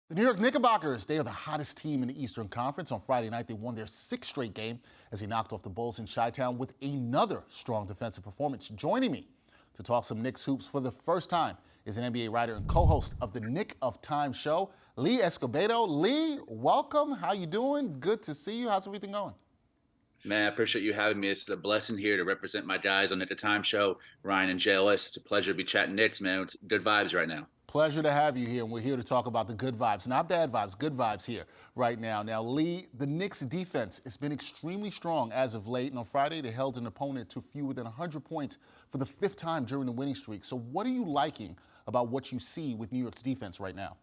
The New York Knickerbockers, they are the hottest team in the Eastern Conference. On Friday night, they won their sixth straight game as they knocked off the Bulls in Chi-Town with another strong defensive performance. Joining me to talk some Knicks hoops for the first time is an NBA writer and co-host of the Knick of Time show, Lee Escobedo. Lee, welcome. How you doing? Good to see you. How's everything going? Man, I appreciate you having me. It's a blessing here to represent my guys on Knick of Time show, Ryan and JLS. It's a pleasure to be chatting Knicks, man. It's good vibes right now. Pleasure to have you here, and we're here to talk about the good vibes, not bad vibes, good vibes here right now. Now, Lee, the Knicks defense has been extremely strong as of late, and on Friday they held an opponent to fewer than 100 points for the fifth time during the winning streak. So what are you liking about what you see with New York's defense right now?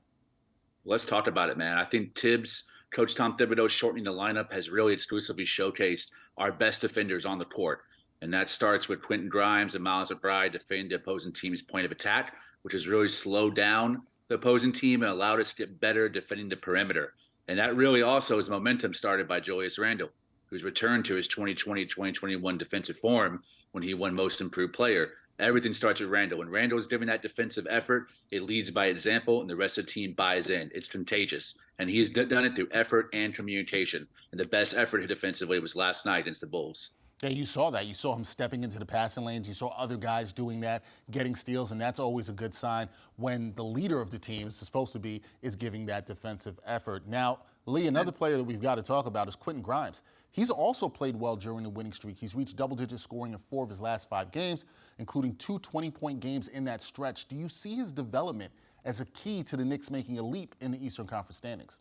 Let's talk about it, man. I think Coach Tom Thibodeau shortening the lineup has really exclusively showcased our best defenders on the court. And that starts with Quentin Grimes and Miles McBride defending the opposing team's point of attack, which has really slowed down the opposing team and allowed us to get better defending the perimeter. And that really also is momentum started by Julius Randle, who's returned to his 2020-2021 defensive form when he won Most Improved Player. Everything starts with Randle. When Randle is giving that defensive effort, it leads by example, and the rest of the team buys in. It's contagious. And he's done it through effort and communication. And the best effort defensively was last night against the Bulls. Yeah, you saw that. You saw him stepping into the passing lanes. You saw other guys doing that, getting steals, and that's always a good sign when the leader of the team, is supposed to be, is giving that defensive effort. Now, Lee, another player that we've got to talk about is Quentin Grimes. He's also played well during the winning streak. He's reached double-digit scoring in 4 of his last 5 games, including 2 20-point games in that stretch. Do you see his development as a key to the Knicks making a leap in the Eastern Conference standings?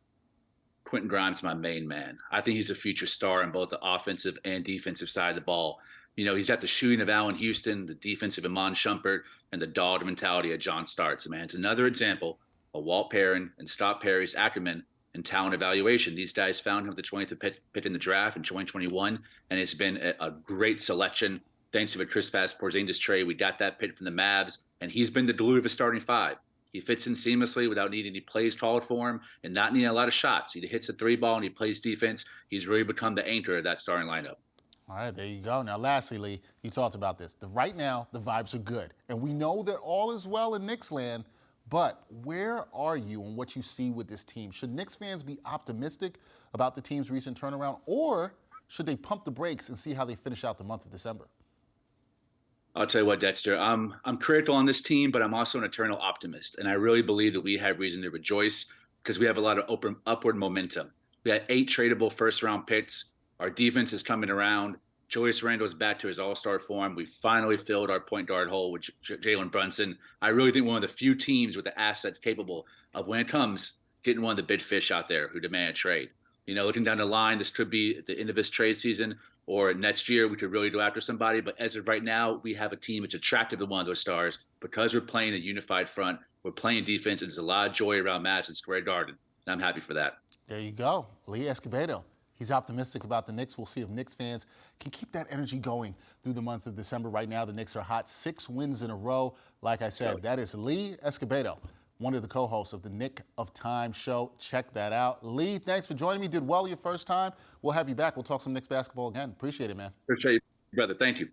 Quentin Grimes, my main man. I think he's a future star on both the offensive and defensive side of the ball. You know, he's got the shooting of Allen Houston, the defensive of Iman Shumpert, and the dog mentality of John Starks. Man, it's another example of Walt Perrin and Scott Perry's acumen and talent evaluation. These guys found him at the 20th pick in the draft in 2021, and it's been a great selection. Thanks to the Kristaps Porzingis trade, we got that pick from the Mavs, and he's been the glue of a starting 5. He fits in seamlessly without needing any plays called for him and not needing a lot of shots. He hits the 3 ball and he plays defense. He's really become the anchor of that starting lineup. All right, there you go. Now, lastly, Lee, you talked about this. Right now, the vibes are good. And we know that all is well in Knicks land, but where are you on what you see with this team? Should Knicks fans be optimistic about the team's recent turnaround, or should they pump the brakes and see how they finish out the month of December? I'll tell you what, Dexter, I'm critical on this team, but I'm also an eternal optimist. And I really believe that we have reason to rejoice because we have a lot of upward momentum. We had 8 tradable first-round picks. Our defense is coming around. Julius Randle is back to his all-star form. We finally filled our point guard hole with Jalen Brunson. I really think one of the few teams with the assets capable of, when it comes, getting one of the big fish out there who demand a trade. You know, looking down the line, this could be at the end of this trade season, or next year we could really go after somebody. But as of right now, we have a team that's attractive to one of those stars because we're playing a unified front. We're playing defense, and there's a lot of joy around Madison Square Garden. And I'm happy for that. There you go. Lee Escobedo. He's optimistic about the Knicks. We'll see if Knicks fans can keep that energy going through the month of December. Right now, the Knicks are hot. 6 wins in a row. Like I said, that is Lee Escobedo, one of the co-hosts of the Knick of Time show. Check that out. Lee, thanks for joining me. Did well your first time. We'll have you back. We'll talk some Knicks basketball again. Appreciate it, man. Appreciate you, brother. Thank you.